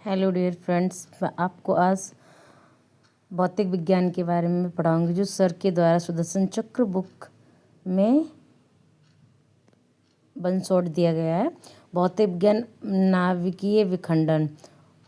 Hello dear friends, मैं आपको आज भौतिक विज्ञान के बारे में पढ़ाऊंगी जो सर के द्वारा सुदर्शन चक्र बुक में बंसोड़ दिया गया है। भौतिक विज्ञान, नाभिकीय विखंडन,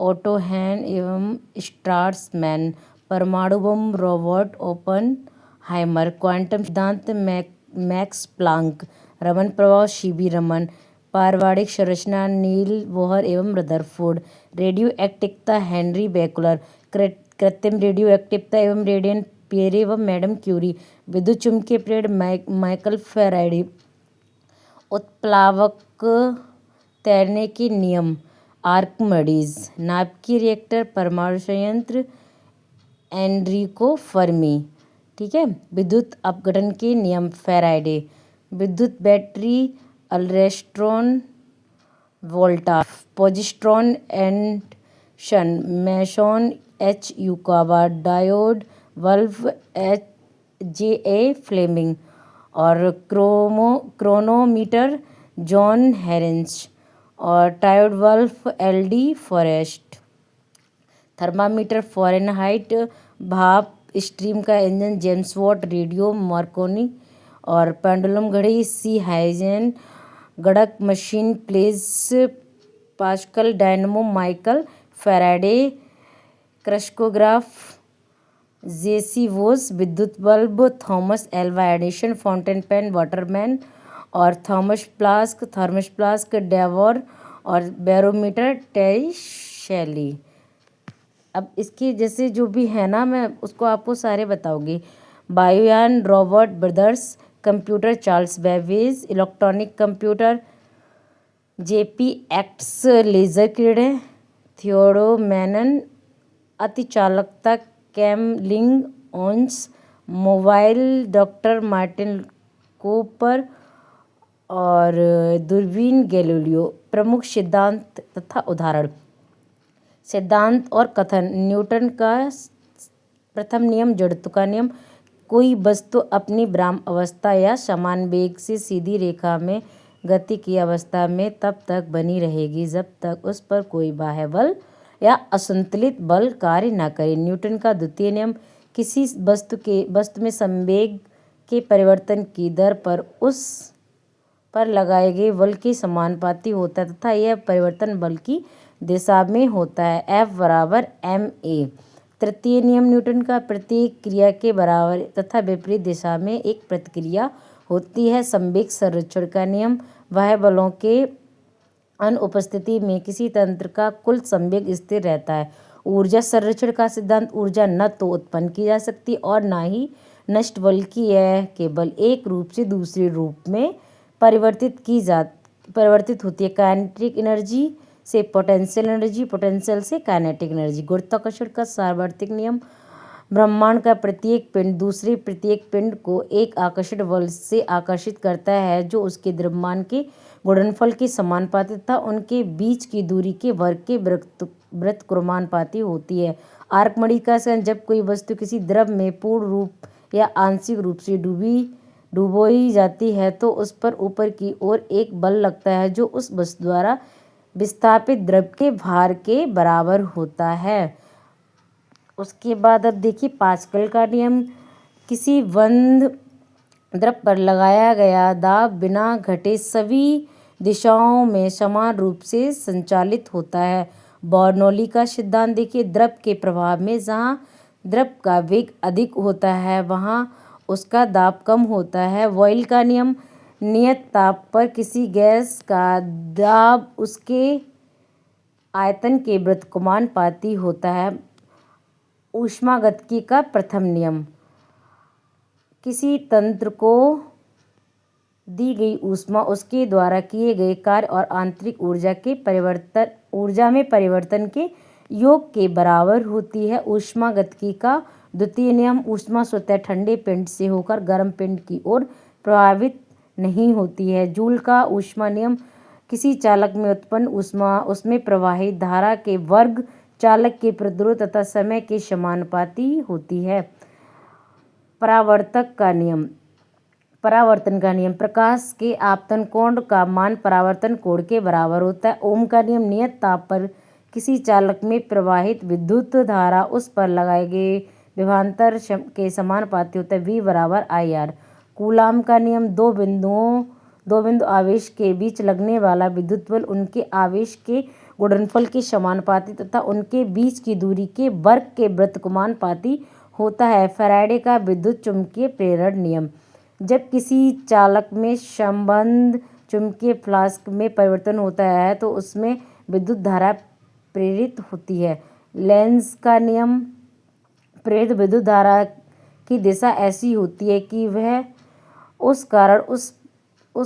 ऑटोहैन एवं स्ट्रासमैन, परमाणु बम रॉबर्ट ओपनहाइमर, क्वांटम सिद्धांत मैक्स प्लांक, रमन प्रभाव सीवी रमन, पारमाणिक संरचना नील बोहर एवं रदरफोर्ड, रेडियो एक्टिवता हेनरी बेकलर, कृत्रिम रेडियो एक्टिवता एवं रेडियन पियरे व मैडम क्यूरी, विद्युत चुम्बकीय प्रेरण माइकल फैराडे, उत्प्लावक तैरने के नियम आर्किमिडीज, नाभिकीय रिएक्टर परमाणु संयंत्र एनरिको फर्मी। ठीक है। विद्युत अपघटन के नियम फैराडे, विद्युत battery Alessandro Volta, positron Anderson, meson H Yukawa, diode valve J A Fleming और क्रोनोमीटर जॉन हेरेंस और triode valve L D Forest, thermometer Fahrenheit, भाप स्ट्रीम का engine James Watt, radio Marconi और पेंडुलम घड़ी सी हाइजेन, गणक machine Blaise Pascal, dynamo Michael Faraday, crescograph J C Bose, विद्युत bulb Thomas Alva Edison, fountain pen Waterman और thermos flask Dewar और barometer टेरी शैली। अब इसकी जैसे जो भी है ना, मैं उसको आपको सारे बताऊंगी। बायोयान Robert brothers, computer Charles Babbage, electronic computer J P एक्ट्स, लेजर किरणें थियोडो मैनन, अतिचालकता Kamerlingh Onnes, mobile doctor Martin Cooper और दूरबीन गैलीलियो। प्रमुख सिद्धांत तथा उदाहरण। सिद्धांत और कथन। न्यूटन का प्रथम नियम, जड़त्व का नियम। कोई वस्तु अपनी विराम अवस्था या समान वेग से सीधी रेखा में गति की अवस्था में तब तक बनी रहेगी जब तक उस पर कोई बाह्य बल या असंतुलित बल कार्य न करे। न्यूटन का द्वितीय नियम, किसी वस्तु में संवेग के परिवर्तन की दर पर उस पर लगाए गए बल के समानुपाती होता है तथा यह परिवर्तन बल की दिशा में होता है। F बराबर ma। तृतीय नियम न्यूटन का, प्रत्येक क्रिया के बराबर तथा विपरीत दिशा में एक प्रतिक्रिया होती है। संवेग संरक्षण का नियम, बाह्य बलों के अनुपस्थिति में किसी तंत्र का कुल संवेग स्थिर रहता है। ऊर्जा संरक्षण का सिद्धांत, ऊर्जा न तो उत्पन्न की जा सकती और न ही नष्ट, बल्कि यह केवल एक रूप से दूसरे रूप में परिवर्तित होती है। काइनेटिक एनर्जी से पोटेंशियल एनर्जी, पोटेंशियल से काइनेटिक एनर्जी। गुरुत्वाकर्षण का सार्वत्रिक नियम, ब्रह्मांड का प्रत्येक पिंड दूसरे प्रत्येक पिंड को एक आकर्षण बल से आकर्षित करता है जो उसके द्रव्यमान के गुणनफल के समानुपाती तथा उनके बीच की दूरी के वर्ग के व्युत्क्रमानुपाती होती है। आर्किमिडीज का सिद्धांत, जब कोई वस्तु किसी द्रव में पूर्ण रूप या आंशिक रूप से डुबोई जाती है तो उस पर ऊपर की ओर एक बल लगता है जो उस वस्तु द्वारा विस्थापित द्रव के भार के बराबर होता है। उसके बाद अब देखिए पास्कल का नियम, किसी बंद द्रव पर लगाया गया दाब बिना घटे सभी दिशाओं में समान रूप से संचालित होता है। बर्नौली का सिद्धांत देखिए, द्रव के प्रभाव में जहाँ द्रव का वेग अधिक होता है वहाँ उसका दाब कम होता है। बॉयल का नियम, नियत ताप पर किसी गैस का दाब उसके आयतन के व्युत्क्रमानुपाती होता है। ऊष्मागतिकी का प्रथम नियम, किसी तंत्र को दी गई ऊष्मा उसके द्वारा किए गए कार्य और आंतरिक ऊर्जा में परिवर्तन के योग के बराबर होती है। ऊष्मागतिकी का द्वितीय नियम, ऊष्मा स्वतः ठंडे पिंड से होकर गर्म पिंड की ओर प्रवाहित नहीं होती है। जूल का ऊष्मा नियम, किसी चालक में उत्पन्न ऊष्मा उसमें प्रवाहित धारा के वर्ग चालक के प्रतिरोध तथा समय के समानुपाती होती है। परावर्तन का नियम, प्रकाश के आपतन कोण का मान परावर्तन कोण के बराबर होता है। ओम का नियम, नियत ताप पर किसी चालक में प्रवाहित विद्युत धारा उस पर लगाए गए विभवांतर के समानुपाती होता है, V बराबर IR। कूलाम का नियम, दो बिंदु आवेश के बीच लगने वाला विद्युत बल उनके आवेश के गुणनफल के समानुपाती तथा उनके बीच की दूरी के वर्ग के व्युत्क्रमानुपाती होता है। फैराडे का विद्युत चुम्बकीय प्रेरण नियम, जब किसी चालक में संबद्ध चुंबकीय फ्लक्स में परिवर्तन होता है तो उसमें विद्युत धारा प्रेरित होती है। लेंज का नियम, प्रेरित विद्युत धारा की दिशा ऐसी होती है कि वह उस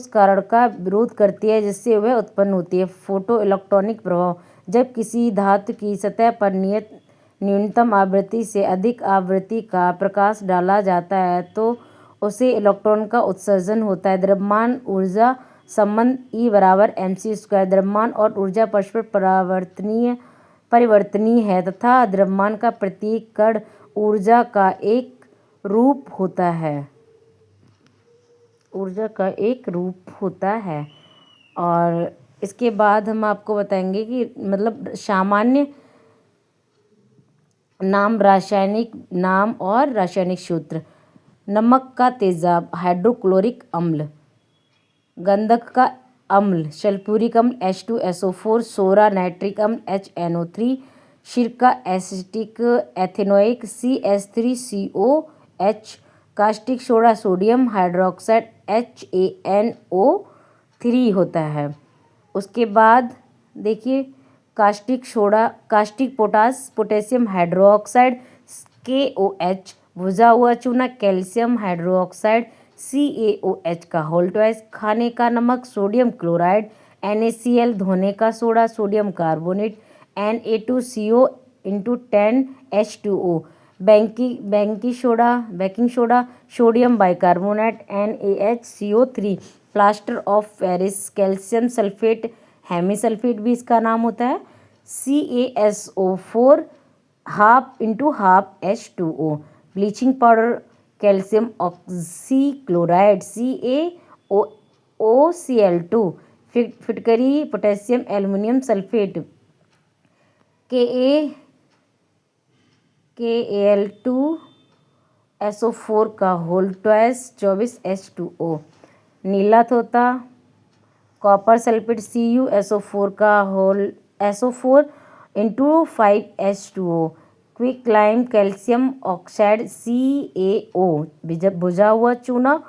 कारण का विरोध करती है जिससे वह उत्पन्न होती है। फोटो इलेक्ट्रॉनिक प्रभाव, जब किसी धातु की सतह पर न्यूनतम आवृत्ति से अधिक आवृत्ति का प्रकाश डाला जाता है तो उसे इलेक्ट्रॉन का उत्सर्जन होता है। द्रव्यमान ऊर्जा संबंध, E बराबर mc²। द्रव्यमान और ऊर्जा परस्पर परिवर्तनीय है तथा द्रव्यमान का प्रत्येक कण ऊर्जा का एक रूप होता है। और इसके बाद हम आपको बताएंगे कि मतलब सामान्य नाम, रासायनिक नाम और रासायनिक सूत्र। नमक का तेजाब हाइड्रोक्लोरिक अम्ल, गंधक का अम्ल सल्फ्यूरिक अम्ल H2SO4, सोरा नाइट्रिक अम्ल HNO3, सिरका acetic ethanoic CH3COH, caustic soda sodium hydroxide HANO3 होता है। उसके बाद देखिए कास्टिक पोटासियम हाइड्रोक्साइड KOH, भुजा हुआ चूना कैल्शियम हाइड्रोक्साइड CaOH का होल ट्वाइस, खाने का नमक सोडियम क्लोराइड NaCl, धोने का soda sodium carbonate Na2CO×10H2O, baking soda sodium bicarbonate NaHCO3, plaster of Paris calcium sulphate hemisulphate भी इसका नाम होता है CaSO4 ½ H2O, bleaching powder calcium oxychloride CaOCl2, फिटकरी पोटेशियम एल्युमिनियम सल्फेट KAl2SO4 का होल ट्वाइस 24H2O, नीला तोता कॉपर सल्फेट CuSO4 का whole SO4×5H2O, quick lime calcium oxide CaO, भुजा हुआ चूना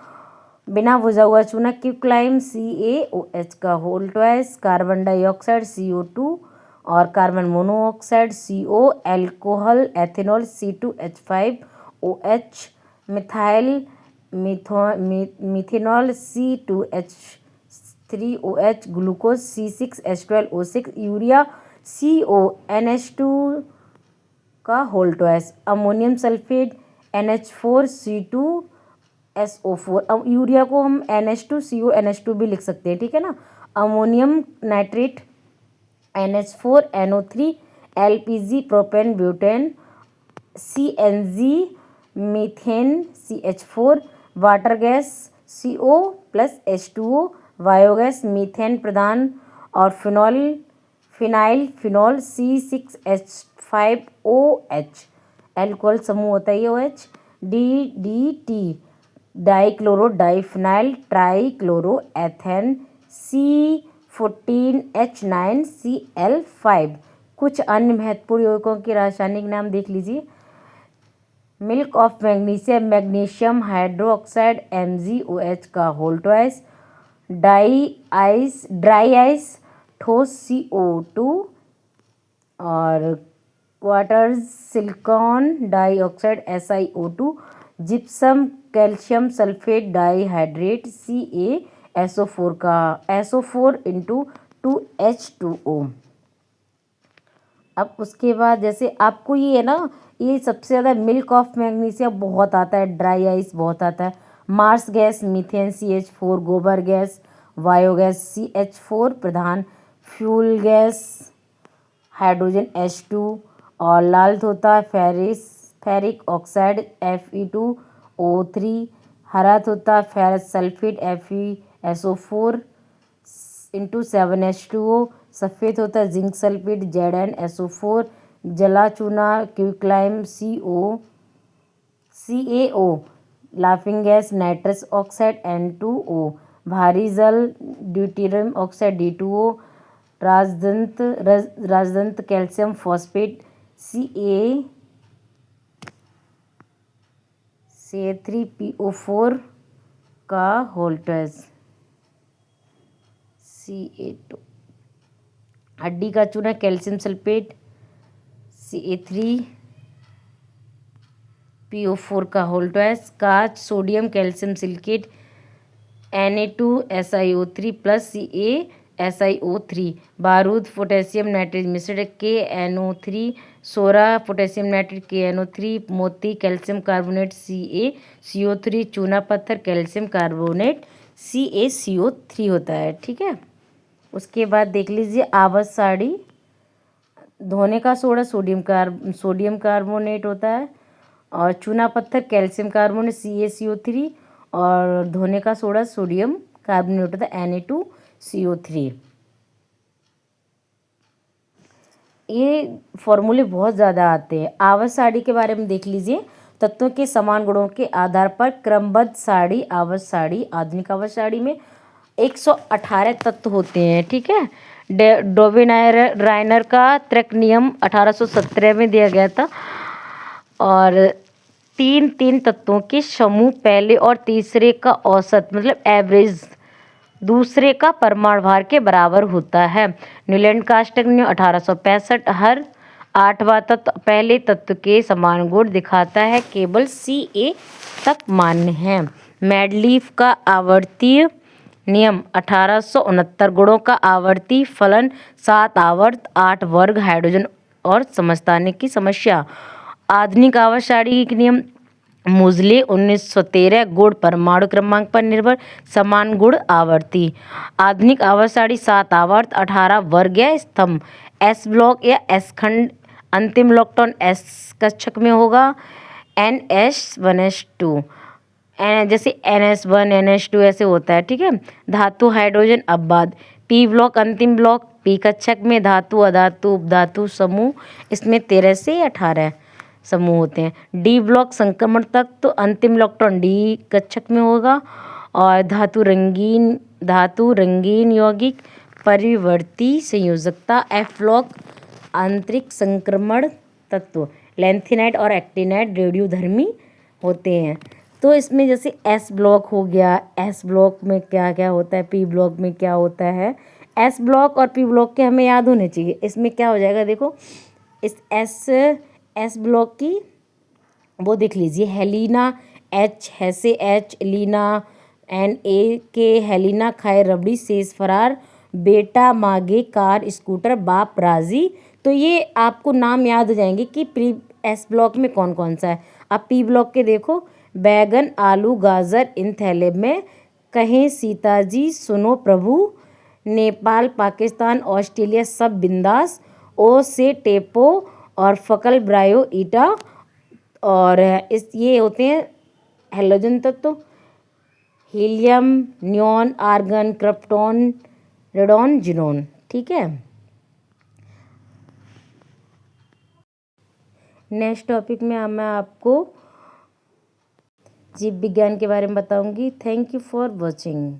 बिना भुजा हुआ चूना क्विक लाइम CaOH का whole twice, carbon dioxide CO2 और carbon monoxide CO, alcohol ethanol C2H5OH, methanol C2H3OH, glucose C6H12O6, urea CONH2 का whole twice, ammonium sulphate NH4C2SO4, अब यूरिया को हम NH2CONH2 भी लिख सकते हैं, ठीक है ना। Ammonium nitrate NH4NO3, LPG propane butane CNG methane CH4, water gas CO+H2O, biogas methane प्रधान और फिनाइल C6H5OH, एल्कोहल समूह होता है ये OH, DDT dichloro diphenyl trichloro ethane C14H9Cl5। कुछ अन्य महत्वपूर्ण यौगिकों के रासायनिक नाम देख लीजिए। Milk of magnesium, magnesium hydroxide MgOH का होल ट्वाइस, ड्राई आइस ठोस CO2 और quartz silicon dioxide SiO2, gypsum calcium sulphate dihydrate CaSO4 का SO4×2H2O। अब उसके बाद जैसे आपको ये है ना, ये सबसे ज़्यादा मिल्क ऑफ मैग्नीशियम बहुत आता है, ड्राई आइस बहुत आता है, मार्स गैस मीथेन CH4, गोबर गैस बायोगैस CH4 प्रधान, फ्यूल गैस हाइड्रोजन H2 और लाल तोता फेरिक ऑक्साइड Fe2O3, हरा तोता फेरस सल्फेट FeSO4×7H2O, सफ़ेद होता है जिंक सल्फेट ZnSO4, जला चूना quicklime CaO, laughing gas nitrous oxide N2O, भारी जल ड्यूटेरियम ऑक्साइड D2O, राजदंत कैल्शियम फॉस्फेट Ca3PO4 का होल्टेज Ca2, हड्डी का चूना कैल्शियम सल्फेट Ca3PO4 का होल्टेज, कांच sodium calcium silicate Na2SiO3 plus CaSiO3, बारूद पोटेशियम नाइट्रेट मिश्रण KNO3, सोरा पोटेशियम नाइट्रेट KNO3, मोती कैल्शियम कार्बोनेट CaCO3, चूना पत्थर कैल्शियम कार्बोनेट CaCO3 होता है। ठीक है, उसके बाद देख लीजिए आवाज़ साड़ी, धोने का सोडा सोडियम कार्बोनेट होता है, और चूना पत्थर कैल्शियम कार्बोनेट CaCO3, और धोने का सोडा सोडियम कार्बोनेट होता है Na2CO3। ये फॉर्मूले बहुत ज़्यादा आते हैं। आवाज़ साड़ी के बारे में देख लीजिए, तत्वों के समान गुणों के आधार पर क्रमबद्ध साड़ी आवाज़ साड़ी। आधुनिक आवाज़ साड़ी में 118 तत्व होते हैं। ठीक है, डोवेनाइर का त्रिक नियम 1817 में दिया गया था, और तीन तत्वों के समूह पहले और तीसरे का औसत मतलब एवरेज दूसरे का परमाणु भार के बराबर होता है। न्यूलैंड कास्टिक नियम 1865, हर 8वां तत्व पहले तत्व के समान गुण दिखाता है, केवल Ca तक मान्य है। मेडलीफ का आवर्तीय नियम 1869, गुणों का आवर्ती फलन 7 आवर्त 8 वर्ग हाइड्रोजन और समस्थानिक की समस्या। आधुनिक आवाज़ साड़ी के नियम मोजले 1913, गुण परमाणु क्रमांक पर निर्भर समान गुण आवर्ती। आधुनिक आवाज़ साड़ी 7 आवर्त 18 वर्ग या स्तंभ, S ब्लॉक या S खंड, अंतिम इलेक्ट्रॉन S कक्षक में होगा, NS1S2 जैसे NS1 NS2 ऐसे होता है। ठीक है, धातु हाइड्रोजन अपवाद, P ब्लॉक अंतिम ब्लॉक, P कक्षक में धातु अधातु उपधातु समूह, इसमें 13 से 18 समूह होते हैं। डी ब्लॉक संक्रमण तक तो अंतिम इलेक्ट्रॉन D कक्षक में होगा, और धातु रंगीन यौगिक परिवर्ती संयोजकता F ब्लॉक आंतरिक संक्रमण तत्व, लैंथेनाइड और एक्टिनाइड रेडियोधर्मी होते हैं। तो इसमें जैसे S ब्लॉक हो गया, S ब्लॉक में क्या क्या होता है, P ब्लॉक में क्या होता है, S ब्लॉक और P ब्लॉक के हमें याद होने चाहिए। इसमें क्या हो जाएगा, देखो इस S ब्लॉक की वो देख लीजिए, हेलिना H हैसे H, लीना Na के हेलिना, खाए रबड़ी, शेष फरार, बेटा मागे कार स्कूटर, बाप राजी। तो ये आपको नाम याद हो जाएंगे कि प्री S ब्लॉक में कौन कौन सा है। अब P ब्लॉक के देखो, बैगन आलू गाजर इन थैले में, कहें सीता जी सुनो प्रभु, नेपाल पाकिस्तान ऑस्ट्रेलिया सब बिंदास, ओ से टेपो और फकल ब्रायो ईटा। और ये होते हैं हेलोजन तत्व, helium neon argon krypton radon xenon. ठीक है, नेक्स्ट टॉपिक में मैं आपको जीव विज्ञान के बारे में बताऊंगी। Thank you for watching.